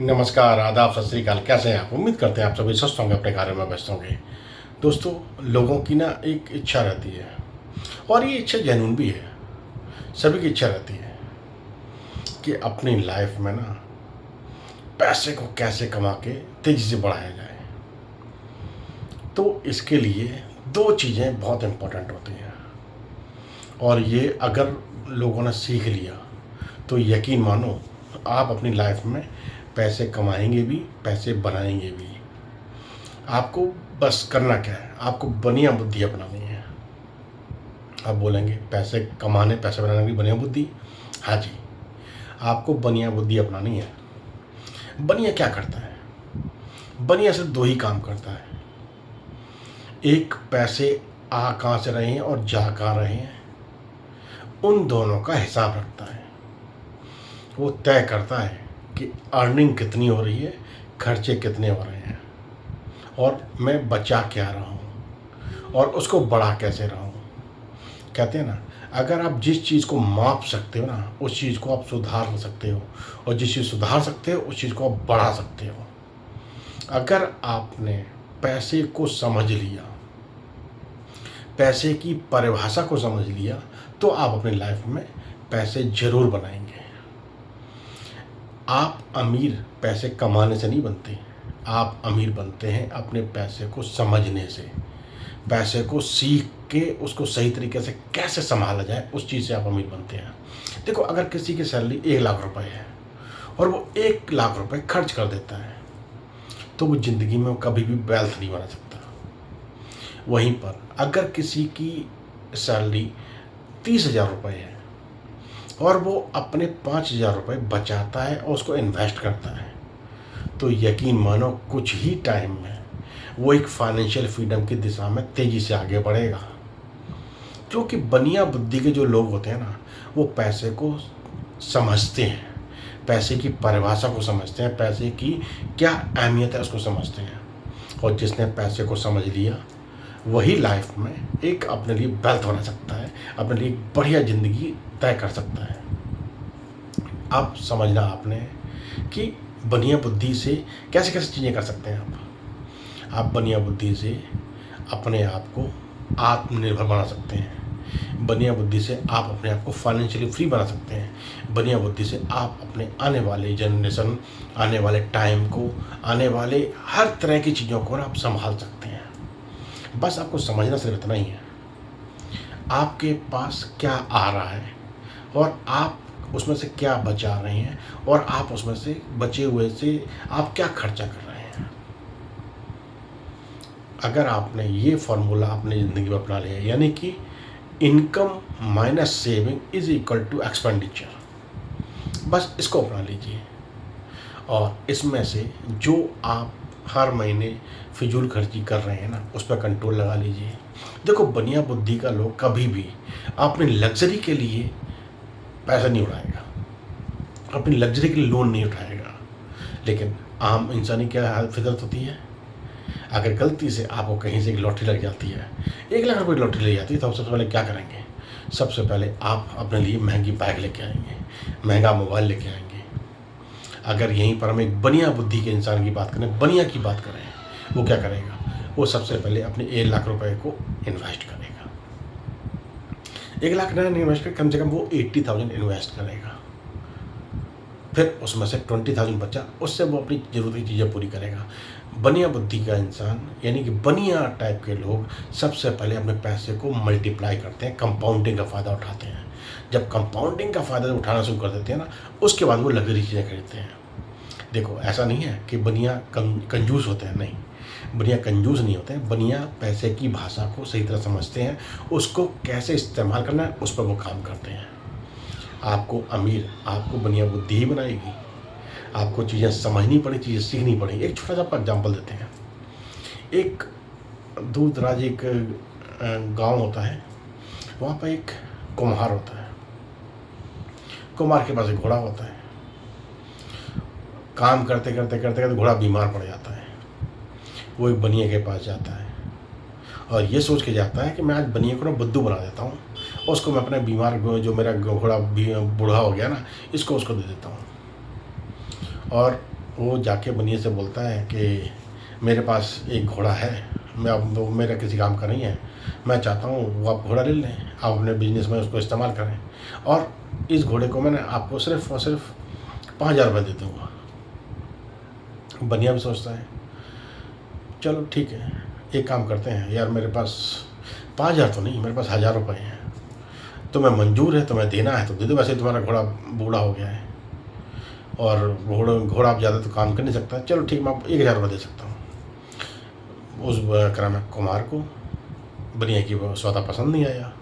नमस्कार, आदाब, सत श्री अकाल। कैसे हैं आप? उम्मीद करते हैं आप सभी स्वस्थ होंगे, अपने कार्य में व्यस्त होंगे। दोस्तों, लोगों की ना एक इच्छा रहती है और ये इच्छा जेन्युइन भी है। सभी की इच्छा रहती है कि अपनी लाइफ में ना पैसे को कैसे कमा के तेज़ी से बढ़ाया जाए। तो इसके लिए 2 चीज़ें बहुत इम्पोर्टेंट होती हैं और ये अगर लोगों ने सीख लिया तो यकीन मानो आप अपनी लाइफ में पैसे कमाएँगे भी, पैसे बनाएँगे भी। आपको बस करना क्या है? आपको बढ़िया बुद्धि अपनानी है। आप बोलेंगे पैसे कमाने, पैसे बनाने की बढ़िया बुद्धि? हाँ जी, आपको बढ़िया बुद्धि अपनानी है। बढ़िया क्या करता है? बढ़िया सिर्फ 2 ही काम करता है। एक, पैसे आ कहाँ से रहे हैं और जा कहाँ रहे हैं, उन दोनों का हिसाब रखता है। वो तय करता है कि अर्निंग कितनी हो रही है, खर्चे कितने हो रहे हैं और मैं बचा क्या रहा हूँ और उसको बढ़ा कैसे रहा हूँ। कहते हैं ना, अगर आप जिस चीज़ को माप सकते हो ना, उस चीज़ को आप सुधार सकते हो और जिस चीज़ सुधार सकते हो उस चीज़ को आप बढ़ा सकते हो। अगर आपने पैसे को समझ लिया, पैसे की परिभाषा को समझ लिया, तो आप अपनी लाइफ में पैसे ज़रूर बनाएंगे। आप अमीर पैसे कमाने से नहीं बनते, आप अमीर बनते हैं अपने पैसे को समझने से। पैसे को सीख के उसको सही तरीके से कैसे संभाला जाए, उस चीज़ से आप अमीर बनते हैं। देखो, अगर किसी की सैलरी 1,00,000 रुपए है और वो 1,00,000 रुपए खर्च कर देता है, तो वो ज़िंदगी में कभी भी वेल्थ नहीं बना सकता। वहीं पर अगर किसी की सैलरी 30,000 रुपए है और वो अपने 5,000 रुपए बचाता है और उसको इन्वेस्ट करता है, तो यकीन मानो कुछ ही टाइम में वो एक फाइनेंशियल फ्रीडम की दिशा में तेज़ी से आगे बढ़ेगा। क्योंकि बढ़िया बुद्धि के जो लोग होते हैं ना, वो पैसे को समझते हैं, पैसे की परिभाषा को समझते हैं, पैसे की क्या अहमियत है उसको समझते हैं। और जिसने पैसे को समझ लिया, वही लाइफ में एक अपने लिए वेल्थ बना सकता है, अपने लिए एक बढ़िया ज़िंदगी तय कर सकता है। अब समझना आपने कि बढ़िया बुद्धि से कैसे कैसे चीज़ें कर सकते हैं आप बढ़िया बुद्धि से अपने आप को आत्मनिर्भर बना सकते हैं। बढ़िया बुद्धि से आप अपने आप को फाइनेंशियली फ्री बना सकते हैं। बढ़िया बुद्धि से आप अपने आने वाले जनरेशन, आने वाले टाइम को, आने वाले हर तरह की चीज़ों को आप संभाल सकते हैं। बस आपको समझना सिर्फ इतना ही है, आपके पास क्या आ रहा है और आप उसमें से क्या बचा रहे हैं और आप उसमें से बचे हुए से आप क्या खर्चा कर रहे हैं। अगर आपने ये फॉर्मूला अपनी ज़िंदगी में अपना लिया, यानी कि income minus saving is equal to expenditure, बस इसको अपना लीजिए और इसमें से जो आप हर महीने फिजूल खर्ची कर रहे हैं ना, उस पर कंट्रोल लगा लीजिए। देखो, बढ़िया बुद्धि का लोग कभी भी अपनी लग्जरी के लिए पैसा नहीं उड़ाएगा, अपनी लग्जरी के लिए लोन नहीं उठाएगा। लेकिन आम इंसानी क्या फितरत होती है, अगर गलती से आपको कहीं से एक लॉटरी लग जाती है, 1,00,000 रुपये की लॉटरी लग जाती है, तो आप सबसे पहले क्या करेंगे? सबसे पहले आप अपने लिए महंगी बाइक लेके आएंगे, महंगा मोबाइल लेके आएंगे। अगर यहीं पर हम एक बढ़िया बुद्धि के इंसान की बात करें, बढ़िया की बात करें, वो क्या करेगा? वो सबसे पहले अपने 1,00,000 रुपये को इन्वेस्ट करेगा। 1,00,000 नहीं इन्वेस्ट कर, कम से कम वो 80,000 इन्वेस्ट करेगा। फिर उसमें से 20,000 बचा, उससे वो अपनी ज़रूरत की चीज़ें पूरी करेगा। बढ़िया बुद्धि का इंसान, यानी कि बढ़िया टाइप के लोग, सबसे पहले अपने पैसे को मल्टीप्लाई करते हैं, कंपाउंडिंग का फ़ायदा उठाते हैं। जब कंपाउंडिंग का फ़ायदा उठाना शुरू कर देते हैं ना, उसके बाद वो लग्जरी चीज़ें खरीदते हैं। देखो, ऐसा नहीं है कि बढ़िया कंजूस होते हैं, नहीं, बढ़िया कंजूस नहीं होते हैं। बढ़िया पैसे की भाषा को सही तरह समझते हैं, उसको कैसे इस्तेमाल करना है उस पर वो काम करते हैं। आपको अमीर, आपको बढ़िया बुद्धि ही बनाएगी। आपको चीज़ें समझनी पड़ी, चीज़ें सीखनी पड़ी। एक छोटा सा आपका एग्जाम्पल देते हैं। एक दूर दराज एक गांव होता है, वहाँ पर एक कुम्हार होता है। कुम्हार के पास एक घोड़ा होता है। काम करते करते करते करते घोड़ा बीमार पड़ जाता है। वो एक बनिए के पास जाता है और ये सोच के जाता है कि मैं आज बनिए को ना बुद्धू बना देता हूँ, उसको मैं अपने बीमार, जो मेरा घोड़ा बूढ़ा हो गया ना, इसको उसको दे देता हूँ। और वो जाके बनिए से बोलता है कि मेरे पास एक घोड़ा है, मैं अब वो मेरा किसी काम का नहीं है, मैं चाहता हूँ वो आप घोड़ा ले लें, आप अपने बिजनेस में उसको इस्तेमाल करें, और इस घोड़े को मैंने आपको सिर्फ और सिर्फ 5,000 रुपये दे दूँगा। बनिया भी सोचता है चलो ठीक है, एक काम करते हैं यार, मेरे पास 5,000 तो नहीं, मेरे पास 1,000 रुपये हैं, तुम्हें मंजूर है, तुम्हें देना है तो दे दो, वैसे तुम्हारा घोड़ा बूढ़ा हो गया है और घोड़ा आप ज़्यादा तो काम कर नहीं सकता, चलो ठीक, मैं आपको 1,000 रुपये दे सकता हूँ। उस कुमार को बनिया की वो सौदा पसंद नहीं आया।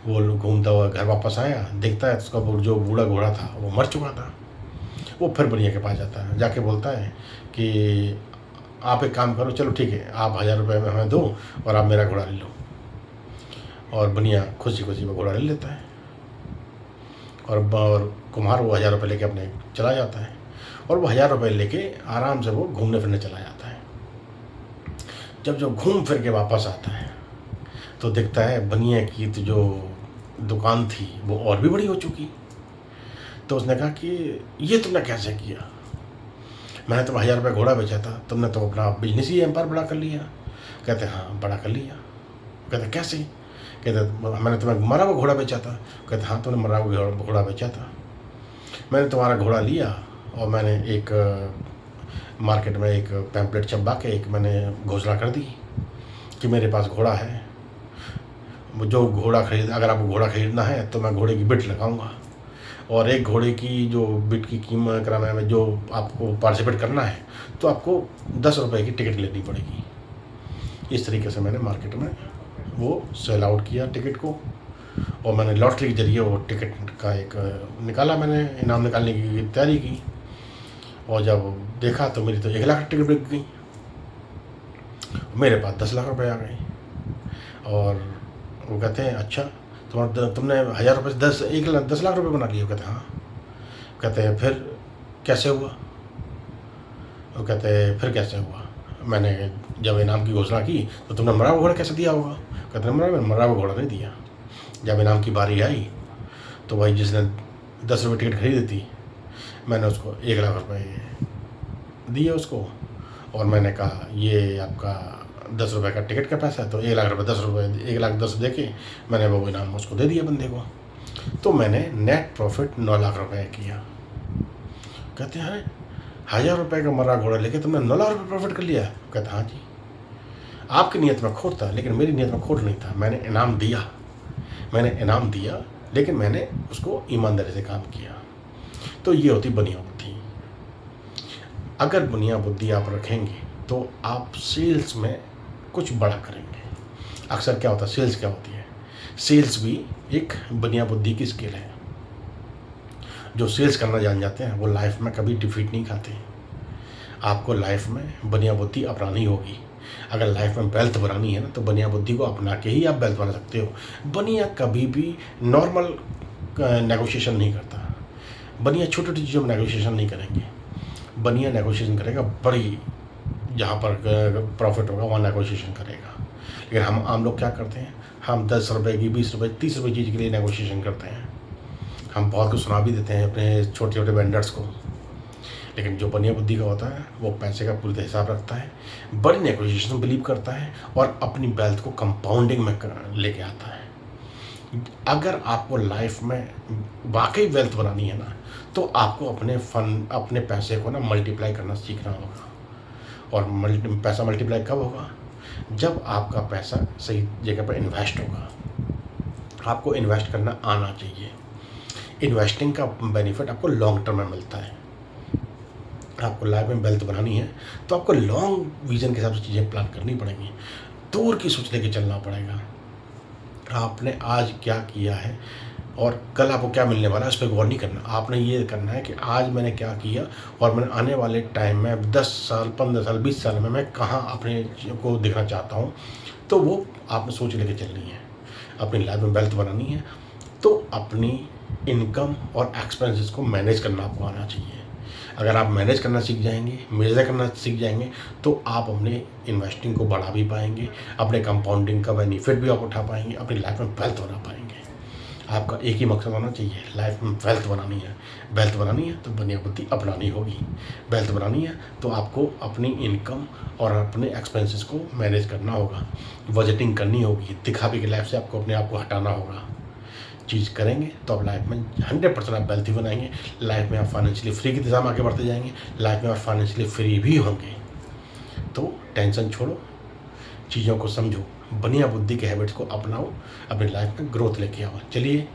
वो घूमता हुआ घर वापस आया, देखता है उसका जो बूढ़ा घोड़ा था वो मर चुका था। वो फिर बनिया के पास जाता है, जाके बोलता है कि आप एक काम करो, चलो ठीक है, आप 1,000 रुपये में हमें दो और आप मेरा घोड़ा ले लो। और बनिया खुशी खुशी वो घोड़ा ले लेता है और कुम्हार वो 1,000 रुपये लेके अपने चला जाता है और वो 1,000 रुपये लेके आराम से वो घूमने फिरने चला जाता है। जब घूम फिर के वापस आता है तो देखता है बनिया की तो जो दुकान थी वो और भी बड़ी हो चुकी। तो उसने कहा कि ये तुमने कैसे किया, मैंने तो 1,000 रुपये घोड़ा बेचा था, तुमने तो अपना बिजनेस ही एम्पायर बड़ा कर लिया। कहते हाँ बड़ा कर लिया। कहते कैसे? कहते मैंने तुम्हें मरा हुआ घोड़ा बेचा था। कहते हाँ तुमने मरा हुआ घोड़ा बेचा था, मैंने तुम्हारा घोड़ा लिया और मैंने एक मार्केट में एक पैम्पलेट छपवा के एक मैंने घोषणा कर दी कि मेरे पास घोड़ा है, जो घोड़ा अगर आपको घोड़ा खरीदना है तो मैं घोड़े की बिट लगाऊंगा और एक घोड़े की जो बिट की कीमत कराना है, जो आपको पार्टिसिपेट करना है तो आपको 10 रुपये की टिकट लेनी पड़ेगी। इस तरीके से मैंने मार्केट में वो सेल आउट किया टिकट को और मैंने लॉटरी के जरिए वो टिकट का एक निकाला, मैंने इनाम निकालने की तैयारी की और जब देखा तो मेरी तो 1,00,000 टिकट बिक गई, मेरे पास 10 लाख रुपए आ गए। और वो कहते हैं अच्छा तुमने 1,000 रुपये से 10 लाख रुपए बना लिए? कहते हाँ। कहते हैं फिर कैसे हुआ? वो कहते हैं फिर कैसे हुआ, मैंने जब इनाम की घोषणा की तो तुमने मरा हुआ घोड़ा कैसे दिया होगा? कहते हैं मैंने मरा हुआ घोड़ा नहीं दिया, जब इनाम की बारी आई तो भाई जिसने 10 रुपये टिकट खरीदी थी मैंने उसको 1,00,000 रुपये दिए उसको और मैंने कहा ये आपका 10 रुपये का टिकट का पैसा है, तो 1,00,000 रुपये 10 रुपये 1,10,000 दे के मैंने वो इनाम उसको दे दिया बंदे को, तो मैंने नेट प्रॉफिट 9 लाख रुपये किया। कहते हैं 1,000 रुपये का मरा घोड़ा लेके तुमने 9 लाख रुपये प्रॉफिट कर लिया? कहते हाँ जी, आपकी नीयत में खोट था लेकिन मेरी नीयत में खोट नहीं था, मैंने इनाम दिया लेकिन मैंने उसको ईमानदारी से काम किया। तो ये होती बनिया बुद्धि। अगर बनिया बुद्धि आप रखेंगे तो आप सेल्स में कुछ बड़ा करेंगे। अक्सर क्या होता है, सेल्स क्या होती है, सेल्स भी एक बनिया बुद्धि की स्किल है। जो सेल्स करना जान जाते हैं वो लाइफ में कभी डिफीट नहीं खाते। आपको लाइफ में बनिया बुद्धि अपनानी होगी। अगर लाइफ में वेल्थ बनानी है ना तो बनिया बुद्धि को अपना के ही आप वेल्थ बना सकते हो। बनिया कभी भी नॉर्मल नेगोशिएशन नहीं करता, बनिया छोटी छोटी चीज़ों में नेगोशिएशन नहीं करेंगे, बनिया नेगोशिएशन करेगा बड़ी, जहाँ पर प्रॉफिट होगा वहाँ नेगोशिएशन करेगा। लेकिन हम आम लोग क्या करते हैं, हम 10 रुपये की 20 रुपये 30 रुपये चीज़ के लिए नेगोशिएशन करते हैं। हम बहुत कुछ सुना भी देते हैं अपने छोटे छोटे वेंडर्स को, लेकिन जो बनिया बुद्धि का होता है वो पैसे का पूरी हिसाब रखता है, बड़ी नेगोशिएशन में बिलीव करता है और अपनी वेल्थ को कंपाउंडिंग में लेके आता है। अगर आपको लाइफ में वाकई वेल्थ बनानी है ना तो आपको अपने पैसे को ना मल्टीप्लाई करना सीखना होगा। और पैसा मल्टीप्लाई कब होगा? जब आपका पैसा सही जगह पर इन्वेस्ट होगा। आपको इन्वेस्ट करना आना चाहिए। इन्वेस्टिंग का बेनिफिट आपको लॉन्ग टर्म में मिलता है। आपको लाइफ में वेल्थ बनानी है तो आपको लॉन्ग विजन के हिसाब से चीज़ें प्लान करनी पड़ेंगी, दूर की सोच लेके चलना पड़ेगा। आपने आज क्या किया है और कल आपको क्या मिलने वाला है, इस पर गौर नहीं करना। आपने ये करना है कि आज मैंने क्या किया और मैंने आने वाले टाइम में 10 साल 15 साल 20 साल में मैं कहाँ अपने को दिखना चाहता हूँ। तो वो आपने सोच लेके चलनी है। अपनी लाइफ में वेल्थ बनानी है तो अपनी इनकम और एक्सपेंसेस को मैनेज करना आपको आना चाहिए। अगर आप मैनेज करना सीख जाएंगे, मेजर करना सीख जाएंगे तो आप अपने इन्वेस्टिंग को बढ़ा भी पाएंगे, अपने कंपाउंडिंग का बेनिफिट भी आप उठा पाएंगे, अपनी लाइफ में वेल्थ बना पाएंगे। आपका एक ही मकसद होना चाहिए, लाइफ में वेल्थ बनानी है। वेल्थ बनानी है तो बढ़िया बुद्धि अपनानी होगी। वेल्थ बनानी है तो आपको अपनी इनकम और अपने एक्सपेंसेस को मैनेज करना होगा, बजटिंग करनी होगी, दिखावे की लाइफ से आपको अपने आप को हटाना होगा। चीज़ करेंगे तो आप लाइफ में 100% आप वेल्थी बनाएंगे। लाइफ में आप फाइनेंशियली फ्री की दिशा में आगे बढ़ते जाएंगे। लाइफ में आप फाइनेंशियली फ्री भी होंगे। तो टेंशन छोड़ो, चीज़ों को समझो, बढ़िया बुद्धि के हैबिट्स को अपनाओ, अपनी लाइफ में ग्रोथ लेके आओ। चलिए,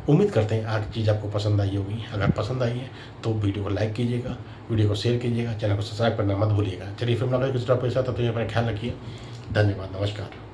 उम्मीद करते हैं आज चीज़ आपको पसंद आई होगी। अगर पसंद आई है तो वीडियो को लाइक कीजिएगा, वीडियो को शेयर कीजिएगा, चैनल को सब्सक्राइब करना मत भूलिएगा। चलिए फिर मुलाकात किसी टॉपिक के साथ, तब तक अपना ख्याल रखिए। धन्यवाद, नमस्कार।